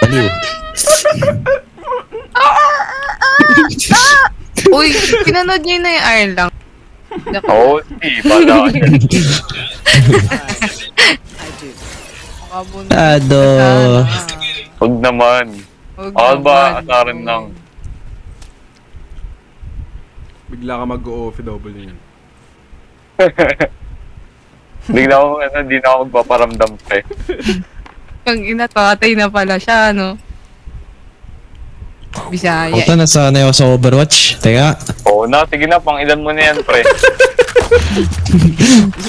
Baliw. Uy, pinanood niyo na yung Iron lang. Oo, di. Bala ka yan. Tado. Huwag naman. Ako ba, asarin lang. Bigla ka mag-OFW yun. Bigla ako, hindi na ako magpaparamdam pa eh. Pag inatay na pala siya, no? Bisaya. Puta, nasanay ako sa Overwatch. Teka. Oo na, sige na, pang ilan mo na yan, pre. Oo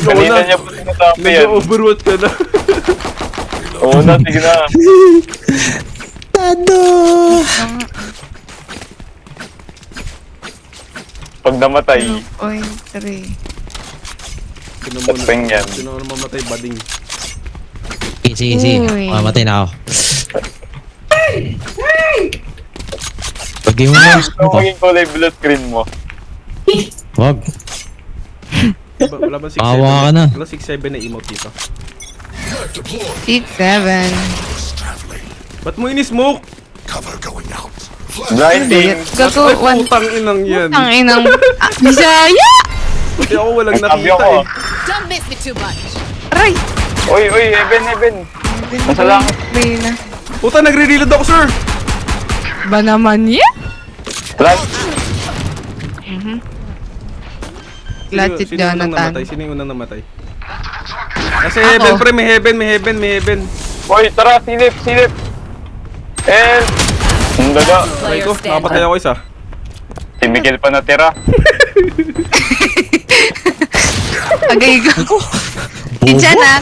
Kanina na. niya pa sinasabi yan. Nag-overwatch ka na. Oo na, sige na. Tado. Pag namatay, 0.3. Tatpeng yan. Sino na mamatay, bading? Sige. Uy. Mamatay na ako. Pag yung ano maging kulay blue screen mo? Wag. Wala ba 6-7? Awa ka na. Wala 6-7 na emote dito. 6-7. Ba't mo ini-smoke? Blinding. Gago, Ay, one. putang inang yan. Ang inang... Bisaya! Pati ako walang Nagsabi nakita ako. eh. Don't miss me too much. Aray! Uy, Eben. Nasa langit. Reyna. Puta, nagre-reload ako, sir! Ba naman yan? Flash. Latit Sino yung unang Jonathan. namatay? Sino yung unang namatay? Kasi heaven, pre, may heaven. Uy, tara, silip. And... Ang gaga. Ay ko, nakapatay ako isa. Si Miguel pa natira. Agay ko. Kinsyana.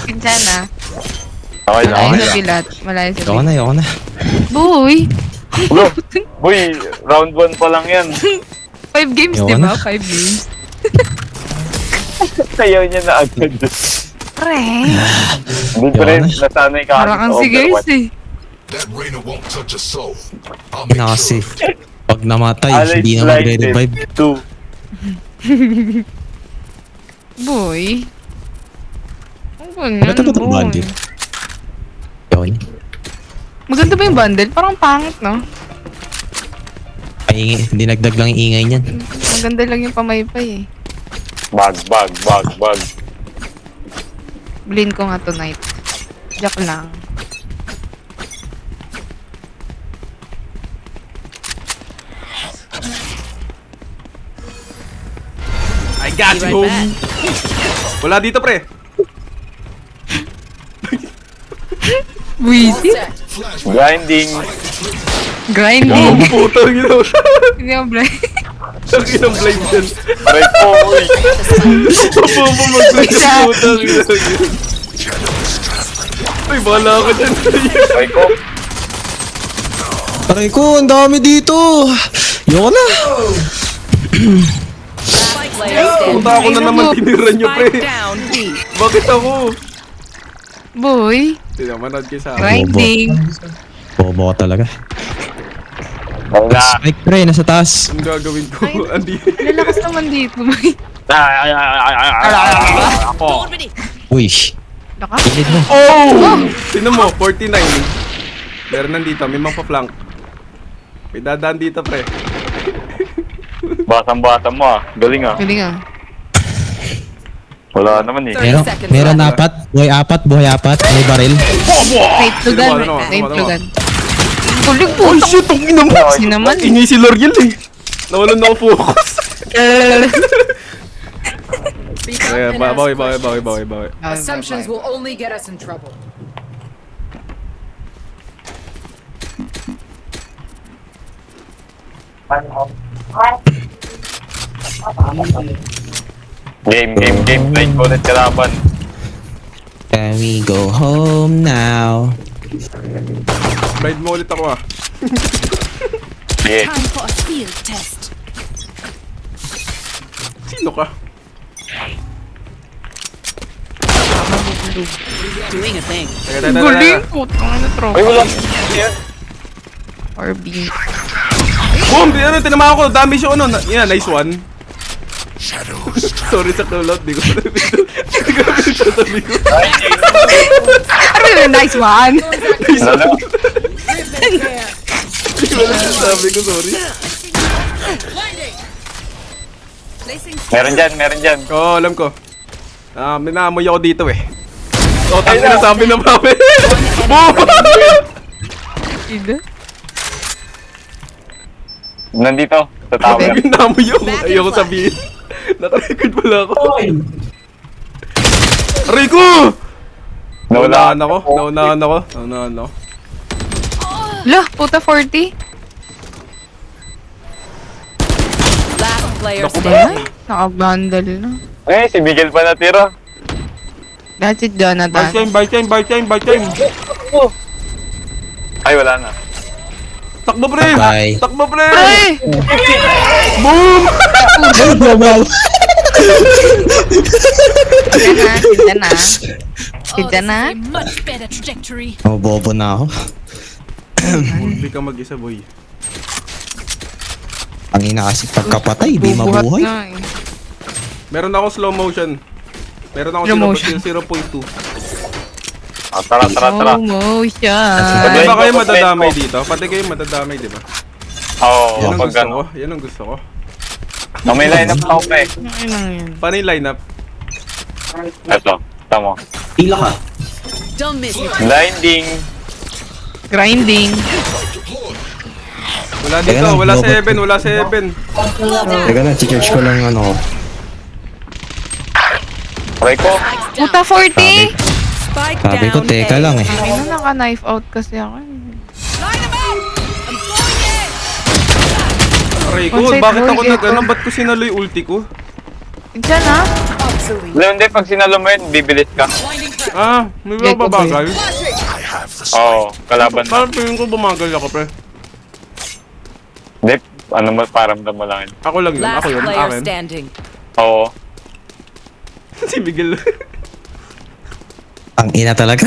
Okay lang. Malayo sa bilat. Ayoko na. Boy! Bro, boy, round 1 pa lang yan. 5 games, Ayoko di ba? na. 5 games. Sayaw niya na agad. Pre! Hindi pa rin nasanay ka Parang ang sa sigars Overwatch. eh. That Reyna won't touch a soul. I'll make Na kasi. sure. Pag namatay, Allied hindi na blinded. magre-revive. 2. Boy. Ang ganyan, Ba't ito itong boy. bundle? Ayoko niya. Maganda ba yung bundle? Parang pangit, no? Ay, dinagdag lang yung ingay niyan. Maganda lang yung pamaypay eh. Bag. Blin ko nga tonight. Joke lang. I got you, home. Wala dito, pre. Wheezy? Grinding. Grinding. Putang ino. Hindi ako blind. Ang inang blind dyan. Aray po, uy. Papo mo mag-blind. Putang ino. Ay, bahala ka dyan. Aray ko. Aray ko, ang dami dito. Ayoko na. Puta ako na naman tiniran nyo, pre. Spike down B. Bakit ako? Boy. Tinamanood kayo sa akin. Grinding. Bobo ka talaga. Wala. Spike pre, nasa taas. Ang gagawin ko, Andy. Lalakas naman dito, boy. Ako. Uy, Lakas. kilid mo. Oh! Sino mo? 49. Meron nandito, may mapaplank. May dadaan dito, pre. Batang-bata mo ah. Galing ah. Galing ah. Wala naman eh. Meron apat. Buhay apat. May baril. Naitlugan. Ano? Naitlugan. Kulig po. Oh shit, ang ina mo! Sinaman. Ingay si L'Oreal eh. Nawalan na ako focus. Kaya, bawi. Assumptions will only get us in trouble. Game. Play ko ulit kalaban. Can we go home now? Ride mo ulit ako ah. Sige. Time for a field test. Sino ka? Doing a thing. Teka. Galing. Putang ano Uy, tropa. wala. Yan. Or B. Boom! Tinamaan ko. Damage yung ano. Yan, nice one. Shadows Sorry sa call-out. Di ko Grabe yung sasabi ko. Ano yun? Nice one. Wala. Sabi ko, sorry. Meron dyan. Oo, alam ko. Minamoy ako dito eh. O, tayo na sabi na mami. Boom! Ida? Nandito, sa tower. Minamoy ako. Ayoko sabihin. Nakarecord pala ako. Aray ko! Naunahan ako. Lah, puta 40. Last player Naku, standing. Nakabundle na. Eh, si Miguel pa natira. That's it, Jonathan. Buy time. Ay, wala na. Takbo pre! Bye. Takbo pre! Ay! Boom! Sida na. Oh, Sida this na. is a much better trajectory. Oh, bobo na ako. Hindi ka mag-isa boy. Ang ina kasi pagkapatay, di Bubuhat mabuhay. na eh. Meron akong slow motion. Meron akong Slow motion. 0.2. Ah, tara. Slow motion. Pati ba kayo Pati madadamay ko. dito? Pati kayo madadamay, di ba? Oo, Yan ang pag gusto ano. ko. Yan ang gusto ko. May line up ako pre. Ano lang yan? Paano yung lineup? Ito, tamo. Pila ka. Don't miss it. Blinding. Grinding. Wala Teka dito. lang, Wala robot. 7. Wala 7. Teka na, charge ko lang ano. Aray ko. Puta 40! Spike Sabi ko, down teka A. lang eh. Ay na, naka-knife out kasi ako. Aray ko, Onside bakit goal, ako yeah. nag-ano? Ba't ko sinalo yung ulti ko? Diyan ha? Hindi, pag sinalo mo yun, bibilis ka. May Yeah, ba babagal? I have the Oo, kalaban na. Parang feeling ko bumagal ako, pre. Hindi, ano mo, paramdam mo lang yun. Ako lang yun. Last Ako yun. player Akin. standing. Oo. Si Miguel. Ang ina talaga.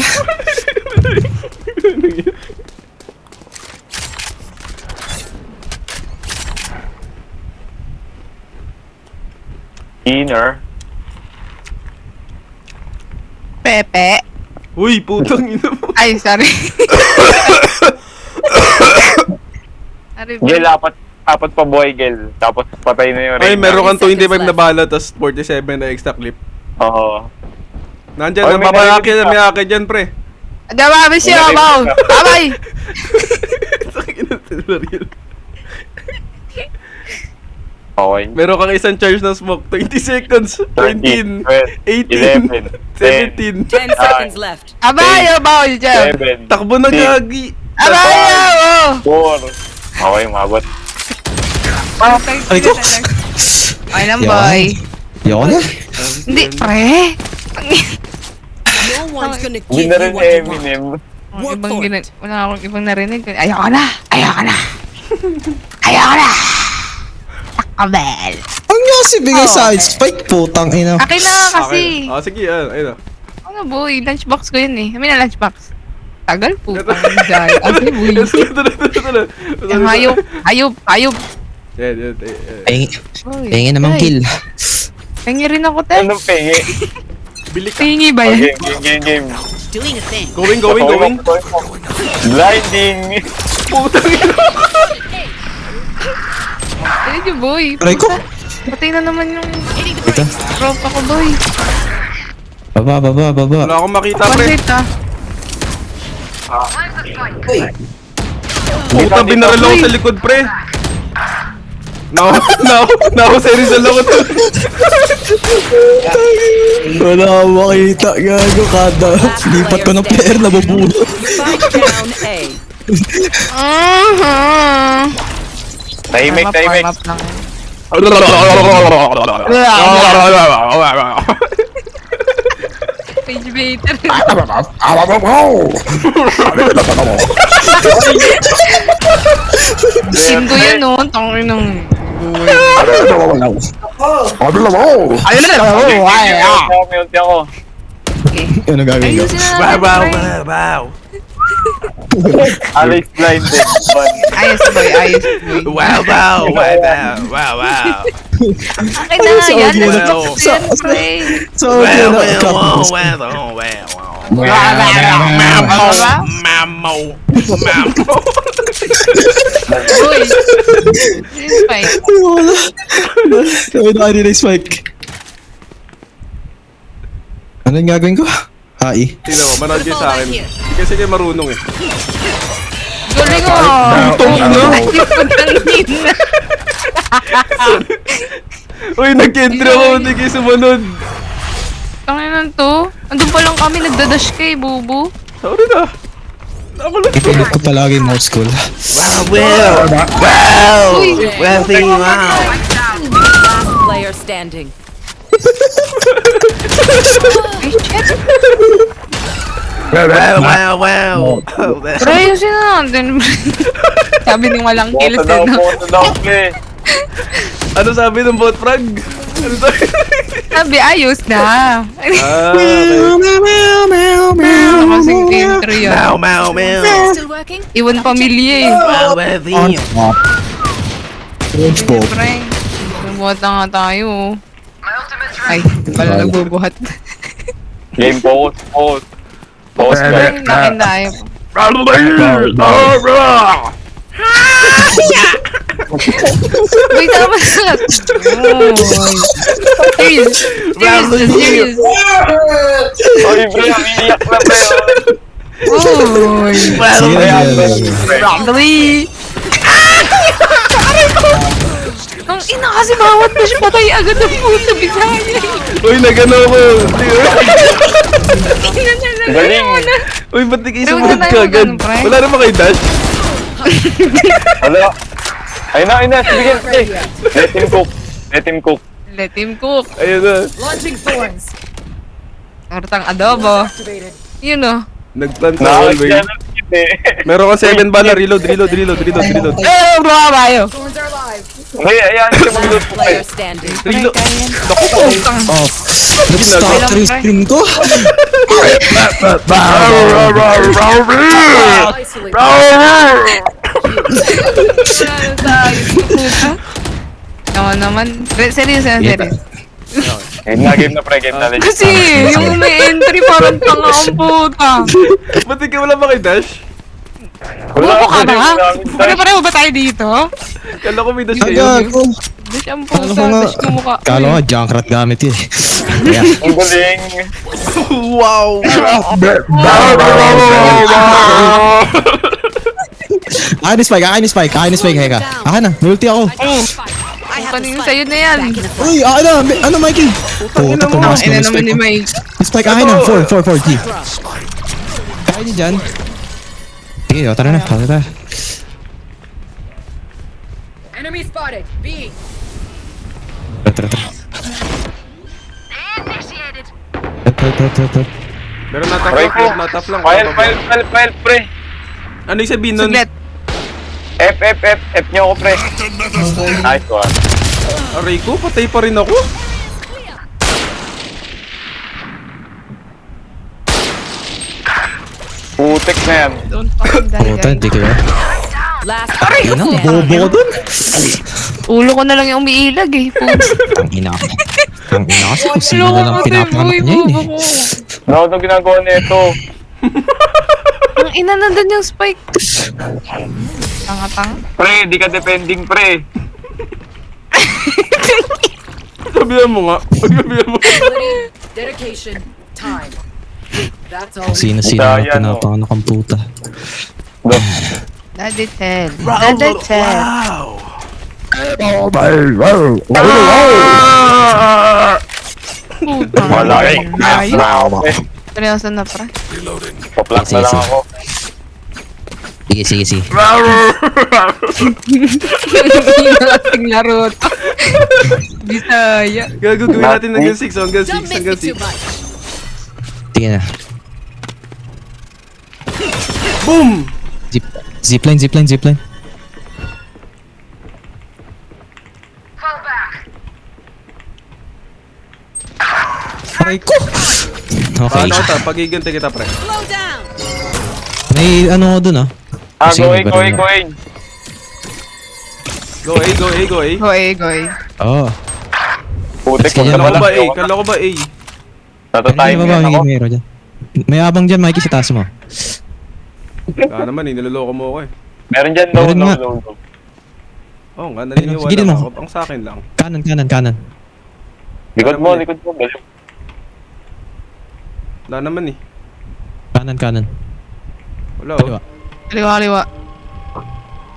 Inner. Pepe. Uy, putang ina mo. Ay, sorry. Sorry, bro. Gel, apat pa boy, Gel. Tapos patay na yung Ay, Reyna. meron kang 25 seconds na bala, tas 47 na extra clip. Oo. Nandyan, Oy, may napapalaki na narinig may akin dyan, pre. Dama, miss you, May Abaw. narinig ka. Abay! Sakina, Silverhill. Okay. Meron kang isang charge ng smoke. 20 seconds. 13. 18. 17. 10 seconds left. Abay, Abaw, dyan. 7. Takbo na gagi. Abay, Abaw. 4. Okay, umabot. Ay ko. Ay lang, Yan. boy. Yoko na. Hindi, pre. No one's gonna Hindi give na you rin what you want. Eminem. Work for it. Wala akong ibang narinig. Ayoko na. Ayoko na. Takabel. Ang nga si bigay sa akin, Spike putang ina. Akin na kasi. Okay. Sige, ayun. Ano boy, lunchbox ko yun eh. Kami na lunchbox. Tagal po. Dahil. Ano boy. Hayop. Yan. Pengi naman kill. Pengi rin ako, te. Anong pengi? Bili ka. Pengi ba yan? Game. Doing a thing. Going. Blinding. Putang ina. Ayun yung boy. Aray ko. Patay na naman yung Ito. tropa ko, boy. Baba. Wala akong makita, One pre. hit ah. Puta, binaril ako sa likod, pre. No, serious ako to. Wala akong makita. Gago kada. Lipat ko ng player na babulo. Spike down A. Tahimik. Warm up lang. Page baiter. Sin ko yun no. Tangin ng... May ulti ako. Ano gagawin ko? Ayusin na natin, pre. Wow. Alex blinded. Ayos boy. Wow. Akin na nga yan. Wow. Lunchbox yan, pre. So, yun na. Mamo. Uy! Yung spike. Wala. Ay, nakanin na yung spike. Ano yung gagawin ko? Hai. Tingnan mo, manood kayo sa akin. Hindi kasi kayo marunong eh. Galing mo! Tong no? Ay, pagtangin na. Uy, nag-entry ako, hindi kayo sumunod. Tanginan to. Andun pa lang kami, nagdadash kay Bubu. Sorry na. Ako lang. Ipinit ko palagi yung mouse ko. Uy! Last player standing. Ay, shit! Pero ayusin na natin. Sabi ng walang kills eh, no? Boto daw, pre. Ano sabi ng bot frag? Ano sabi? Sabi, ayos na. Okay. Ano kasing intro yun? Still working? Iwan pamilya eh. SpongeBob. Frank, nagbuhat na nga tayo. Ay, di pala nagbubuhat. Game focus, focus. Focus ka. Frank, nakin tayo. Uy, tama na. Serious. Serious. Oy, pre, umiiyak na, pre. Uy. Dali. Ang ina kasi bawat push patay agad ang puta Bisaya. Uy, nagano ko. Ina na lang. Galing. Uy, ba't di kayo Pero sumunod wala ka tayong agad? ganun, pre. Wala naman kayo dash? Wala. Ayun na. Sige, pre. Let him cook. Let him cook. Let him cook. Ayun na. Launching thorns. Tartang adobo. Yun o. Nagplant na all way. Nakakaya na skip eh. Meron ka 7 bala. Reload. Eh, bro, bayo. Thorns are alive. Okay, ayan. Siya mag-loot po Player kayo. standing. Reload. Naku po. Oh. Nag-stutter yung screen ko. Isolate. Naman. Serious yan, serious. Game na, pre. Game na. Legit Kasi, yung may entry parang tanga ang puta. Ba't di ka wala ba kayo dash? Bubo ka ba? Pare-pareho ba tayo dito? Kala ko may dash Agad kayo. ko. Dash ang Kala puta, ko nga. dash ko mukha. Kala ko nga, Junkrat gamit yun eh. Ayan. Ang galing. Wow! Akin ni Spike. Heka. Akin na, multi ako. I have the Kanina spike. sa'yo na yan. Back in the Uy, akin na. Ano, Mikey? Puta, tumakas Ina na naman ni Mike. Spike, akin na. 4, G. Kaya niyo dyan. Sige, tara na. Tara. Enemy spotted. B. Tara. Tara. Meron natap Pre lang. ko. Natap lang. File, pre. Ano yung sabihin nun? Saglit. F nyo ako, pre. Nice one. Aray ko, patay pa rin ako. Putik na yan. Don't fucking die, Puta, guys. hindi kayo. Last Ayun na, bobo ko dun. Ulo ko na lang yung umiilag eh. Puta. Ang ina ko. Ang ina kasi kung sino Ulo ko na lang kasi, pinapanganak boy, niya yun bobo eh. ko. Ano itong ginagawa nito? Ang ina nandun yung spike. Tanga-tanga. Pre, di ka defending, pre. Sabihan mo nga. Sabihan mo. ability, dedication, time. That's all. Kung sino-sino na Daya, no? pinapanganak ang puta. Daddy Ted. Daddy Ted. Puta. Wala eh. Layo. Seryoso na pre. Reloading. Pa-flank na lang ako. Sige. Ating laro to. Bisaya. Gagawin natin hanggang 6. Hanggang 6. Don't miss Hanggang it too 6. much. Sige na. Boom! Zipline. Aray ko! Okay. Paano kita? Pagigante kita, pre. Slow down. May ano ko dun ah. Sige, Going. Go A. Go eh. Putik, Oo. huwag Sige, ka Kala ko na ba lang. A? Kala ko ba A? Natatime Ano ba yan ako. may meron dyan? May abang dyan, Mikey, sa taas mo. Wala naman eh, niloloko mo ako eh. Meron dyan, low, Meron low, nga. low, low. Oo nga, naniniwala Sige din, ako. oh. Ang sa akin lang. Kanan. Likod mo, likod mo. Wala naman eh. Kanan. Wala Kaliwa. oh. Kaliwa.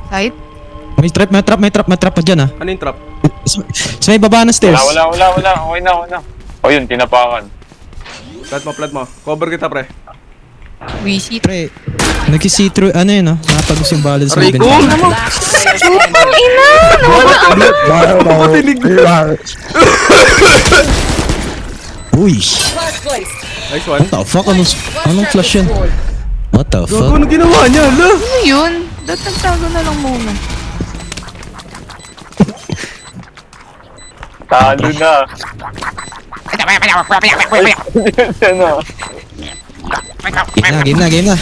Side? May trap pa dyan ah. Ano yung trap? Sa may baba na stairs. Wala. Okay na. O yun, tinapakan. Plat mo. Cover kita pre. Visit. Pre, nag-see through, ano yun ah. Nakapagos yung ballad sa Aray ko! bintana. Last player standing. Uy, Last place. Nice one. what the fuck? Anong flash yan? What the Gago, fuck? ano ginawa niya? Hala! Ano yun? Dapat nagtago na lang muna. Talo na. Ano? Game na.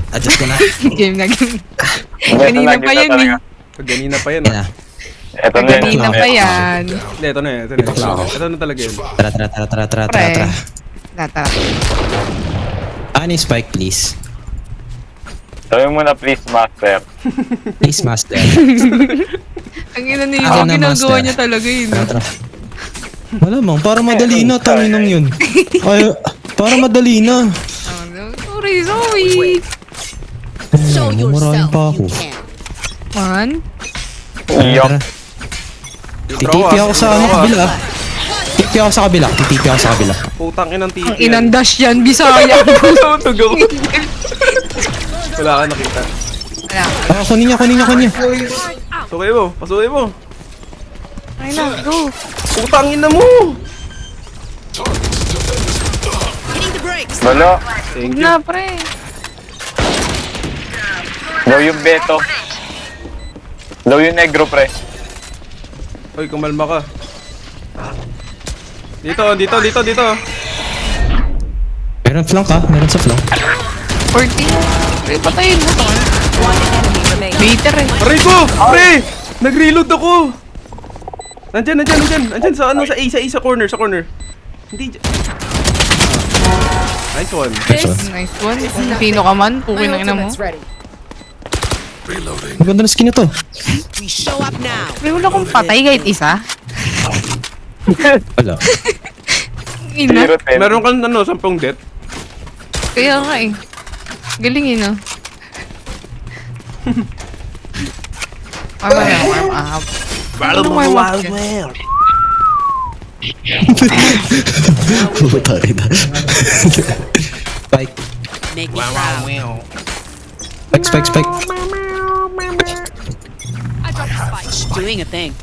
Adjust ko na. Game na. Kanina Kanina pa yan eh. Kanina pa yan Yan ah. na. Ito na yun. Kanina pa yan. Hindi, ito na. Ito na talaga yun. Tara. Pre. Tara. Ani spike please. Sabi mo na please, master. Please master. Ang ina niya, Ako ang na, ginagawa master. niya talaga yun. Tara. Wala mang, para madali na, tanginang yun. Ay, para madali na. Sorry. Show yourself pa ako. One. Iyok. Titipi ako sa ano kabila. Titipi ako sa kabila. Putang inang titi. Ang inandash yan, Bisaya. Tugaw. Wala ka nakita. Wala. Ah, kunin niya. Pasukin mo. Ay na, go. Putang ina mo! Wala. Thank you. Na, pre. Low yung beto. Low yung negro, pre. Hoy, kumalma ka. Dito. Meron flank ah, meron sa flank. 14. Pre, patayin mo to. One enemy remaining. Later eh. Aray ko! Pre! Nag-reload ako! Nandyan sa ano, sa corner. Hindi dyan. Nice one. Nice one. Kung sino ka man, My pukin ang ina mo. ultimate's ready. Reloading. Ang ganda na skin nito. Pre, wala kong patay kahit isa. Wala. Ina. 0-10. Meron kang ano, 10 death. Kaya nga eh. Galing eh, no? Warm up. Puta kita. Spike. Make me proud. Spike. Doing a thing.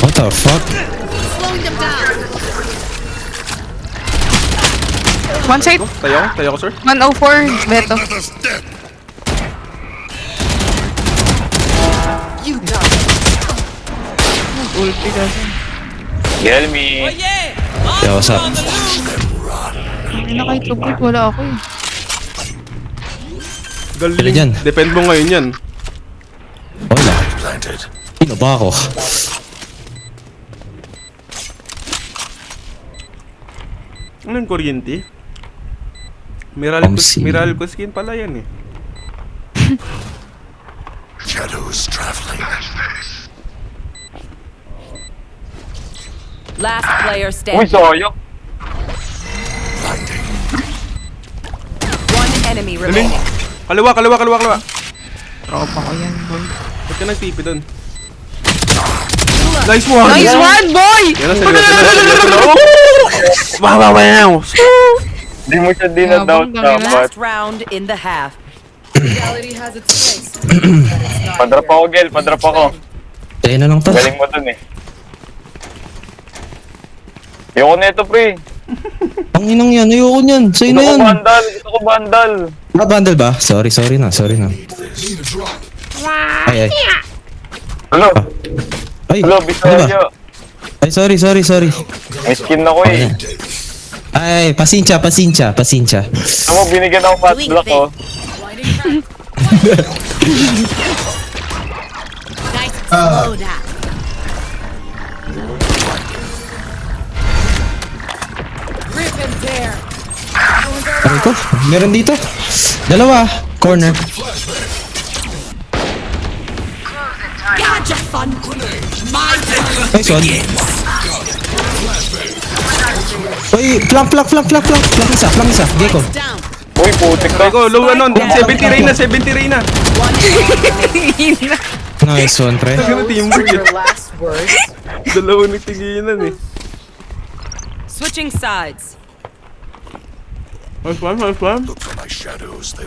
What the fuck? One side. Tayo ko, sir. 104. Beto. Another's dead. Ulti kasi. Kill me. Yo, what's up? Ina kahit support, wala ako eh. Dali dyan. Galing. Depend mo ngayon yan. Wala. Planted. Sino ba ako? Ano yung kuryente? Pamsi. Miral ko skin pala yan eh. Shadows traveling. Last player Uy, standing. soyok. Blinding. One enemy Galing. remaining. Kaliwa. Tropa ko yan, boy. Ba't ka nag-TP dun? Nice one! Nice one, boy! Yan na, seryoso. Wow! Di mo siya dinadoubt Yabang, tangina. dapat. Last round in the half. Reality has its place. Padrap ako, Gel. Padrap ako. Tayo na lang to. Galing mo dun eh. Ayoko na ito, pre. Ang inang yan, ayoko niyan. Sa'yo Gusto na ko yan. bandal. Gusto ko bandal. Bundle ba? Sorry na. Need a drop. Ay. Hello. Ay, Hello, ano ba? Bisaya. Ay, sorry. May skin ako eh. Ay, pasensya. Alam mo, binigyan ako fat block ko. Rip and tear. Aray ko, meron dito. Dalawa, corner. Nice one. Uy, flank. Flank isa. Gecko. Down. Uy, putik ka. Go, low ano, 70 Reyna. Nice one, pre. Ano teamwork Your eh. last words. Dalawa nagtigilan eh. Switching sides. Nice one. Look for my shadows. They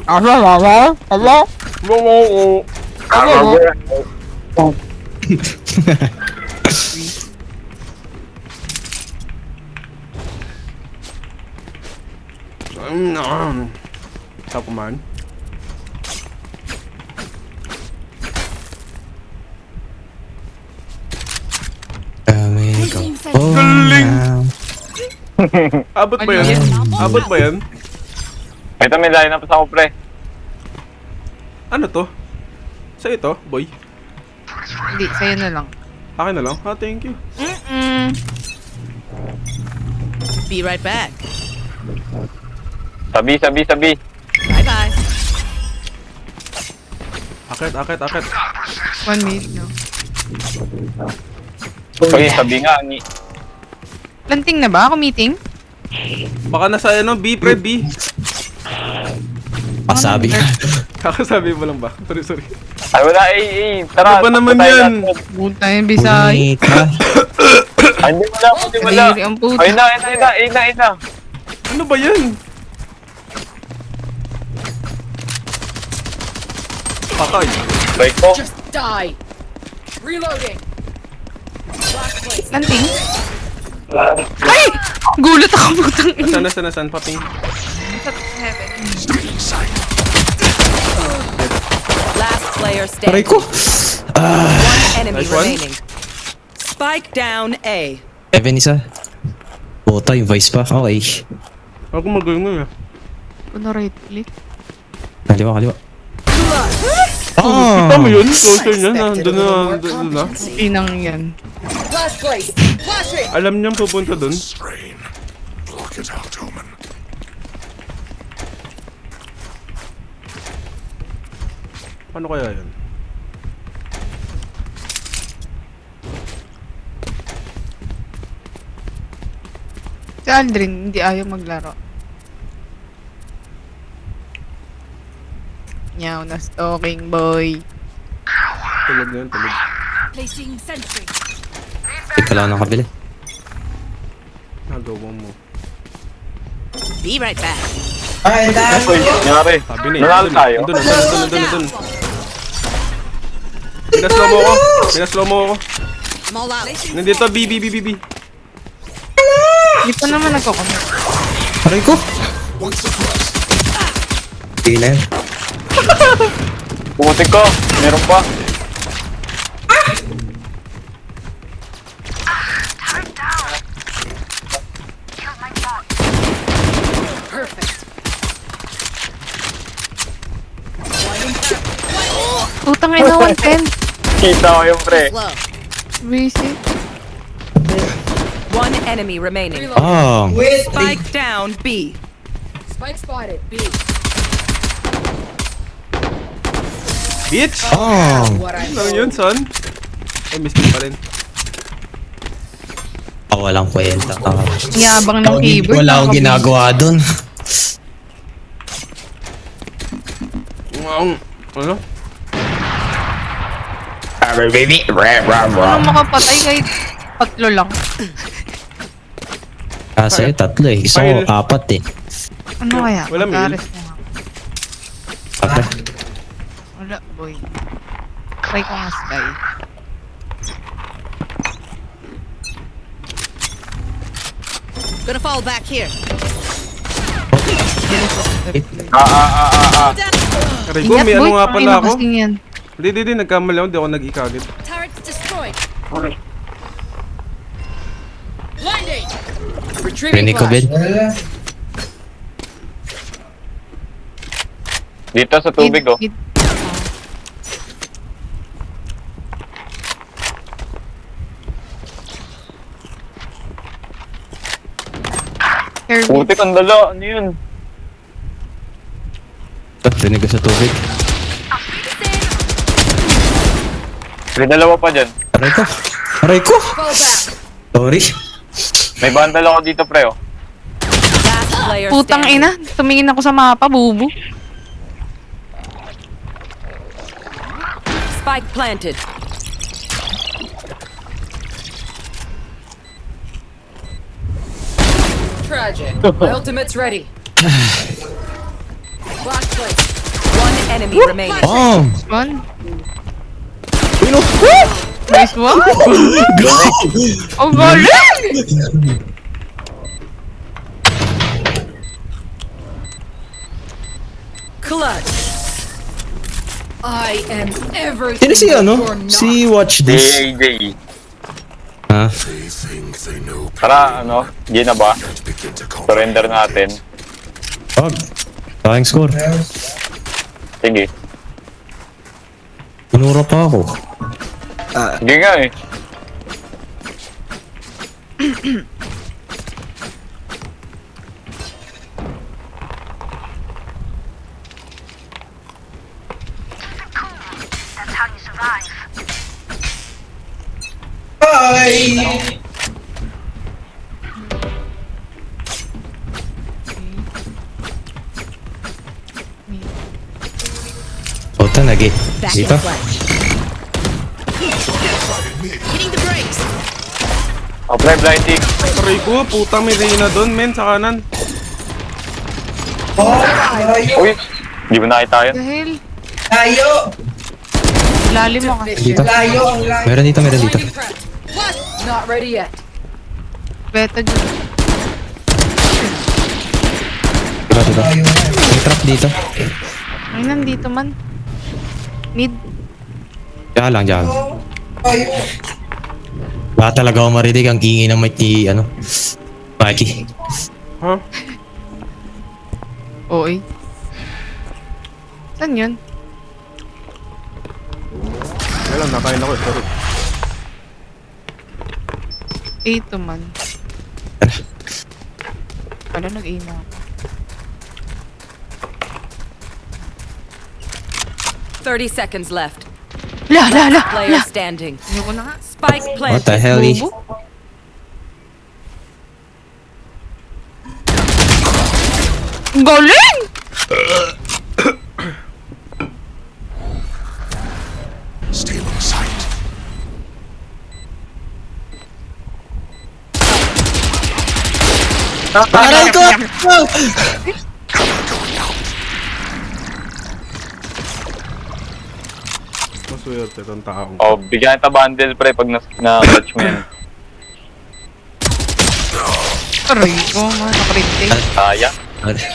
Tapo man. Oh, Galing! now. Abot ba yan? Abot ba yan? Ito, may line up sa ako, pre. Ano to? Sa ito, boy? Hindi, sa'yo na lang. Akin na lang? Ah, thank you. Be right back. Sabi. Bye-bye. Akit. 1 minute, no? Uy, sabi nga, ni. Planting na ba? Ako meeting? Baka nasa ano, B, pre, B. Pasabi ka. Kakasabi mo lang ba? Sorry. Ay, wala, tara. Ano ba naman tayo yan? natin. Puta yung Bisay. Punit ka. Ay, hindi wala. Kadiri ang puta. Ay, na. Ano ba yan? Patay. Break ko. Just die. Reloading. Last place. Planting? Ay! Gulat ako, putang ina. Nasaan, paping. Sa heaven. Last player Aray standing. ko. One enemy Nice one. remaining. Spike down A. 7 isa. Puta, yung vice pa. Okay. Ako magaling eh. Puno right click. Kaliwa. Kita mo yun? Closer niya. Nandun na. Inang yan. Last place. Flashing. Alam niyang pupunta dun. strain. Block it out, Omen. Paano kaya yun? Si Aldrin, hindi ayaw maglaro. Nyaw na stalking boy. Tulog na yun, tulog. Placing sentry. Ika lang ng kabila. Nagawa mo. Be right back. Uy, nangyari. Sabi na Nanalo tayo. Nandun. Pinaslow mo ako. I'm all out. Nandito, B. Hindi pa naman nagko-comment. Aray ko. Sige na yun. Putik ko. Meron pa. Putang ina, 110. Kita ko yung pre. Slow. Basic. One enemy remaining. Oh. Spike down B. Spike spotted. B. Bitch! Oh. What I Ano yun, son? Ay, miss pa rin. Walang kwenta. Yabang ng keyboard. Wala akong ginagawa dun. Ano? Ano makapatay kahit tatlo lang. Kasi tatlo eh. Gusto ko apat eh. Ano kaya? Wala mail. Mag-ares mo nga. Apat. Wala, boy. Try ko nga Sky. Gonna fall back here. Aray ko, Ingat, may ano boy. nga pala Pakina ako. kasing yan. Hindi, nagkamali ako, di ako nag-ikagit. Turrets destroyed. Blinding. Rinig ko, Ben. Dito sa tubig, oh. Kirby. Putik ang dala. Ano yun? Rinig ko sa tubig. May dalawa pa dyan. Aray ko. Aray ko. Fall back. Sorry. May bandal ako dito, pre, oh. Last player Putang standing. ina. Tumingin ako sa mapa, bubu. Spike planted. Tragic. My ultimate's ready. Block place. One enemy remaining. Bomb! One. Nice one. Go! Oh, galing! Clutch. I am everything. Sino si ano? you're not. Si Watch This. AJ. Ha? They think they know Tara, ano? Di na ba? and begin to comprehend. Surrender natin. Wag. Aking score. Sige. Pinura pa ako. Sige nga eh. Ota, lagi. Back Dito. in flash. Apply blinding. Aray ko, putang may Reyna doon, men, sa kanan. Uy! Di ba nakita yun? Dahil, Layo! lalim mo kasi. Dito. Layo ang layo. Meron dito, meron dito. Blinding prep. What? Not ready yet. Beta dyan. Diba? May trap dito. Ay, nandito man. Mid. Diyan lang, diyan. Layo. Wala talaga ako marinig ang ingay ng may ano. Mikey. Ha? Oy. Saan yun? Alam, nakain ako, sorry. 8 man. Wala, nag-aim ako. 30 seconds left. La! Player standing. Ayoko na nga. Spike What the planted. hell? Bubu. Galing! Stealing sight. Aray ko! Maswerte itong taong. Oh, bigyan kita bundle, pre, pag na-clutch mo yan. Aray ko, man. Nakritik. Sayang.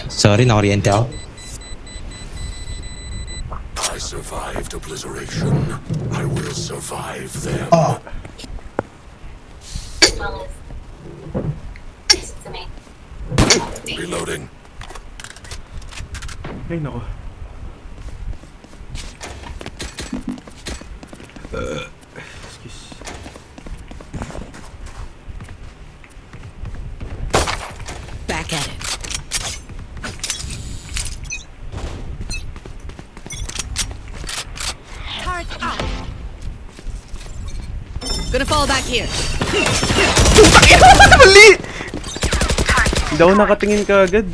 Sorry, nakuryente ako. I survived obliteration. I will survive them. Reloading. Ay, nako. Excuse. Back at it. Gonna fall back here. Hindi ako nakatingin ka agad.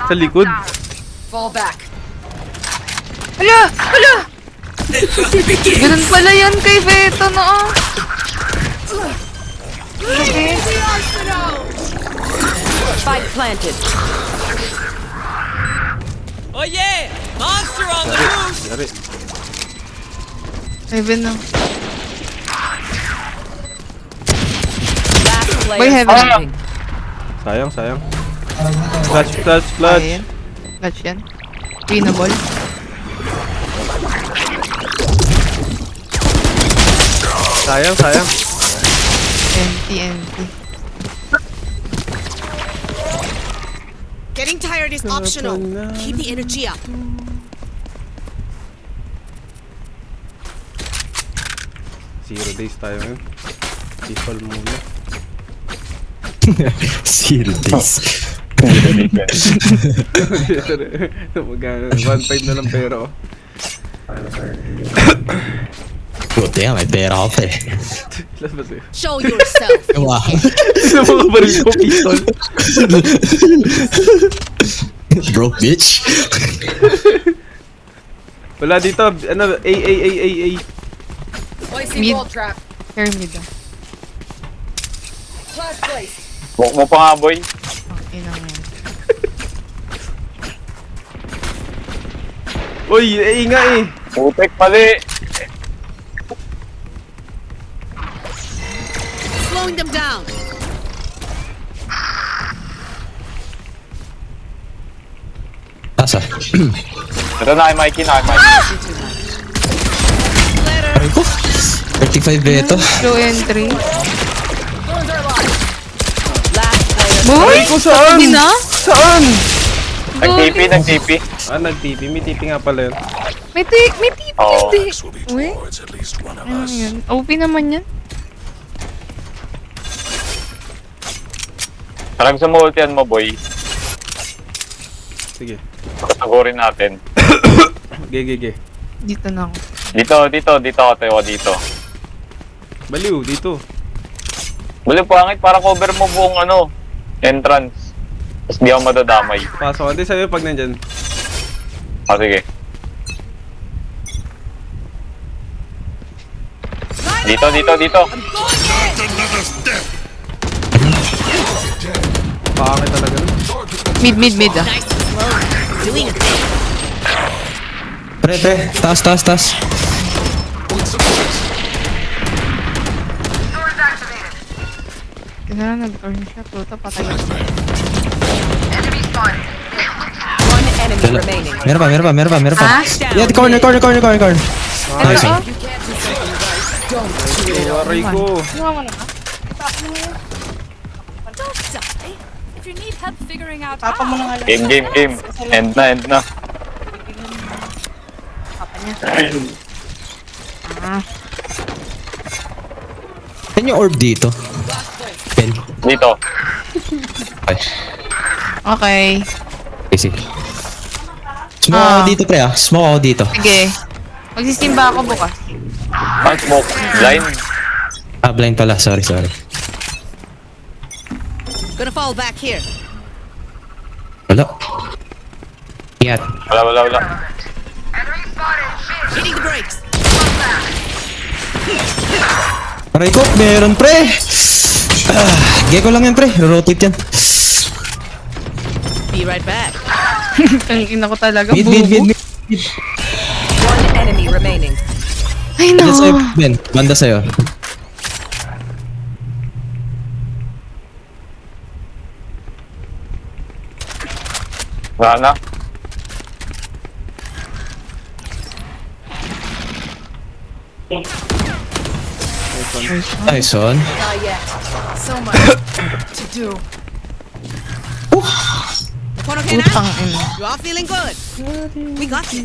Sa likod. Fall back. Hala! Ganun pala yan kay Beto, no? Okay. Spike planted. Yari. Heaven na. Last player Boy, heaven. standing. Sayang. Clutch. Ayan. Clutch yan. Winnable. Sayang. Empty. Getting tired is optional. Keep the energy up. Zero days tayo ngayon. Default muna. 0 days. Magkano? 1.5 na lang pera oh. Buti nga, may pera ako pa eh. Ilan ba sa'yo? Show yourself. Wow. Sino mga baril ko, pistol? Broke bitch. Wala dito, ano, A. Placing Mid. ball trap. Pyramid ah. Flash placed. Walk mo pa nga, boy. Oh, inang yan. Uy, A nga eh. Putek, mali. Slowing them down. Asa? Ito na kay Mikey, na kay Mikey. Aray ko. 35 beto. Slow entry. Last player. Boy! Aray ko, saan? Hindi na? Saan? Nag-TP. Nag-TP. May TP nga pala yun. May TP Oo. hindi. This will be Uy, towards at least one of ano us. yun? OP naman yan. Sarang sa multian mo, boy. Sige. Pagkasagurin natin. Ge. Dito na ako. Dito ako tayo dito. Baliw, dito. Balik pangit, para cover mo buong ano, entrance. Tapos di ako madadamay. Pasok. Hindi sa'yo pag nandyan. Sige. Dito. Another step. Pangit talaga nun. Mid ah. Nice and slow. Doing a thing. Pre. Taas. Kaya na nag-turn siya. Puta, patay. One enemy remaining. Meron pa. Ah? Yeah, corner. Hello? Nice. Aray ko. Ano mo na ba? Don't die. If you need help figuring out Papa mo na nga lang. Game. End na. Papa niya. Ah. Yan yung orb dito. Pen. Dito. Ay. Okay. Easy. Smoke ako dito, pre ah. Smoke ako dito. Sige. Magsisimba ako bukas. Smoke. Blind. Ah, blind pala. Sorry. Gonna fall back here. Wala. Ingat. Wala. Hitting the brakes. Aray ko, meron pre. Geko lang yan pre. Rotate yan. Be right back. Ang ina ko talaga. Mid. One enemy remaining. Ay Banda sa'yo, no. Ben. Banda sa'yo. Wala na. Nice one. Not yet. So much to do. Phone okay Putang now? ina. You all feeling good? We got this.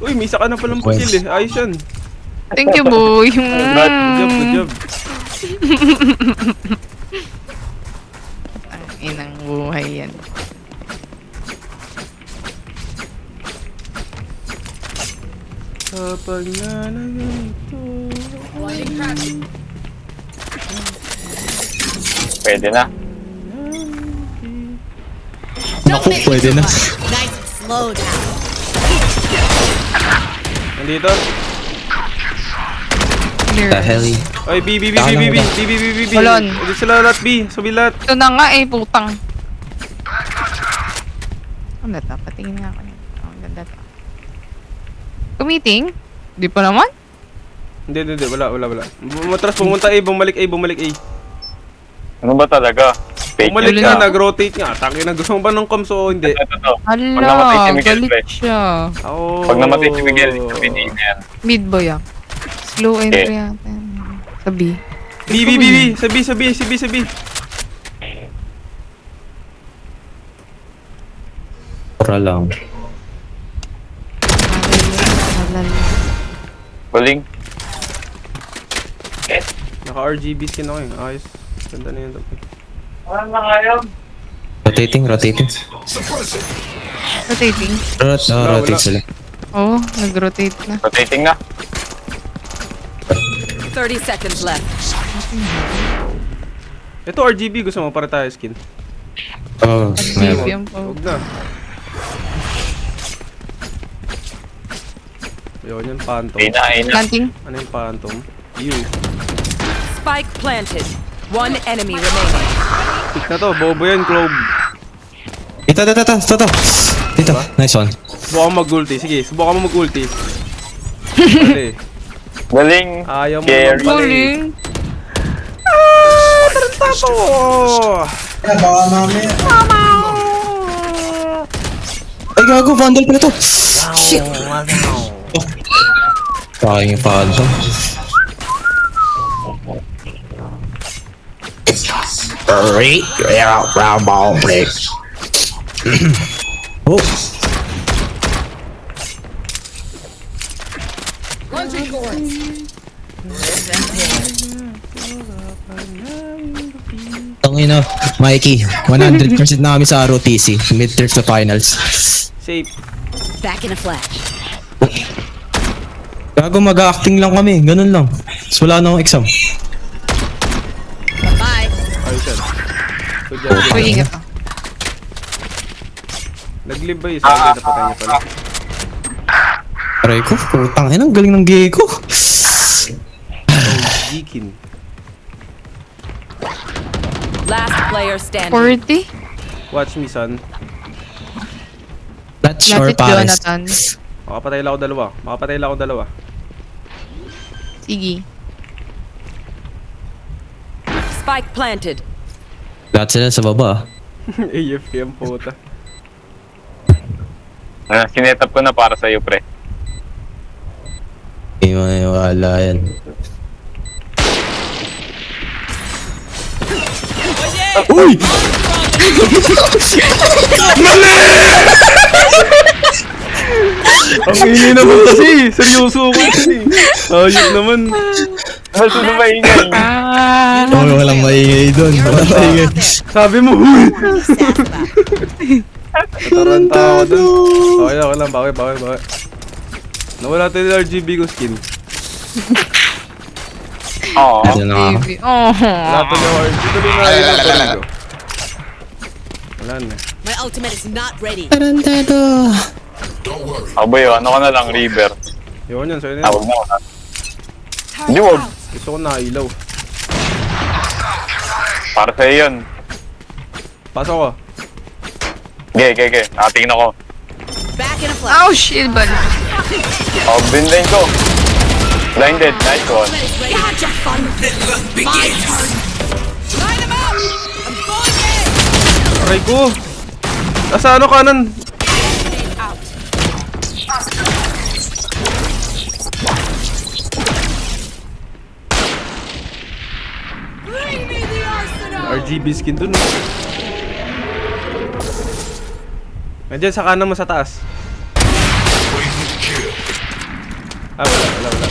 Uy, may isa ka na palang pusil eh. Ayos yan. Thank you, boy. Good job. Ang inang buhay yan. Kapag nananito. Blinding crack. Pwede na. Naku, pwede na. Nice and slow down. Nandito. Clear. The hell? Oy, B. Balon. Dito sila lahat, B. Sabi lahat. Ito na nga eh, putang. Ang data, patingin nga ako nito. Ang ganda to. Meeting? Di pa naman? Hindi. Wala. Matras, pumunta A, bumalik A. Ano ba talaga? Fake Bumalik news ka, ka. nag-rotate nga. Taki na gusto mo ba ng comms o hindi? Ito. Pag namatay si Hala, Miguel, pre. galit siya. Oh. Pag namatay si Miguel, sabihin na yan. Mid boy ah. Slow entry yata. Sabi. B. Sabi. Pura lang. Baling. Naka-RGB skin ako eh. Ayos. Ganda na yun. Rotating. Rotating. Rotate sila. Oo, nag-rotate na. Rotating na. 30 seconds left. Ito RGB, gusto mo para tayo skin? Oh, meron. Yan po. Huwag na. Ayun, yung phantom. Ayna. Planting. Ano yung phantom? You. Spike planted. One enemy remaining. Pick na to, bobo yan, Clove. Ito. Dito, nice one. Subukan mo mag-ulti. Sige, subukan mo mag-ulti. Pwede. Galing. Ayaw mo Carry. naman pala eh. Galing. Tato! Baka mamaya. Ay, gago, vandal pala to. Shit. Sayang yung phantom. Break, round ball break. Oh. Tangina, Mikey, 100% na kami sa ROTC, midterms to finals. Safe. Back in a flash. Gago, mag-acting lang kami, ganun lang. So, wala na akong exam. Bye. Ayos yan. So, dyan. Uy, ingat ka. Nag-live ba yung sabi na patay niya pala? Aray ko, putang ina, ang galing ng gay ko. Geekin. Last player standing. 40? Watch me, son. That's sure, Latit pares. Jonathan. Makapatay lang ako dalawa. Sige. Spike planted. Lahat sila sa baba. AFK ang puta. Sinetap ko na para sa'yo, pre. Hindi mo naiwala yan. Uy! Ang ingay naman kasi! Seryoso ko kasi! Ayok naman! Ano na maingay? Oh, walang maingay doon. Walang maingay. Sabi mo, huy! Sad about. Taranta ako dun. Okay lang. Bawi. Nawala tayo yung RGB ko skin. Oo. Ito na ako. Baby. Oh. Wala to yung RGB. Ito din na yung RGB ko. Wala na. My ultimate is not ready. Tarantado. Aboy, ano ka na lang, River. Yun yan, sa'yo na Tawag yun. na ako na. Hindi, wag. Gusto ko na ilaw. Para sa'yo yun. Pasok ko. Okay. Nakatingin ako. Back in a flash. Ow, shit, bal. Oh, bindain ko. Blinded. Nice one. Gotcha, fun. My turn. Line them up. I'm going in. Aray ko! Nasa ano kanan? Out. Bring me the arsenal. RGB skin dun. No? Nandiyan sa kanan mo sa taas. Ah, wala.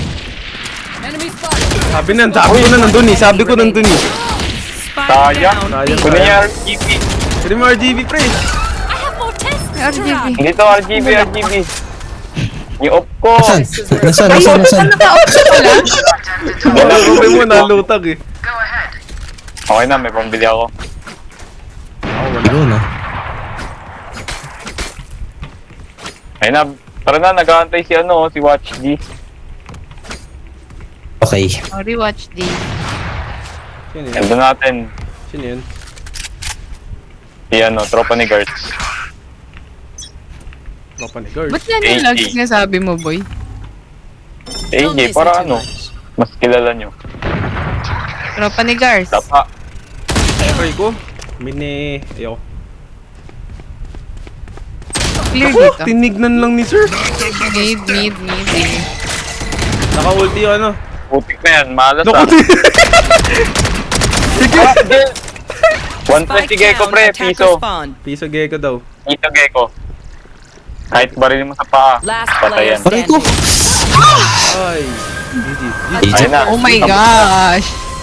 Enemy spotted. Sabi ko na nandun eh. Spike Sayang. down. Kunin niya RGB. Pwede mo RGB, pre. I have more tests to RGB. run. Dito, RGB. Yung off ko. Nasaan? Wala ko mo nalutag eh. Okay na, may pambili ako. Yun ah. Ayun na, tara na, nag-aantay si Watch D. Okay. Rewatch day. Sino yun? Endo natin. Sino yun? Si tropa ni Gertz. Tropa ni Girls. Ba't yan yung lagi sinasabi mo, boy? AJ, para mas kilala nyo. Tropa ni Gars. Tapa. Aray ko. Mini... Ayoko. Clear Ako, dito. tinignan lang ni sir. Need. Naka-ulti yung ano. Putik na yan, malas Naku, ah. Sige! 120 gecko pre, piso. Spawn. Piso gecko daw. Piso gecko. Kahit baril mo sa paa, Last player patayan. Aray ko. standing. Ay. GG. Ayun na. Oh my gosh.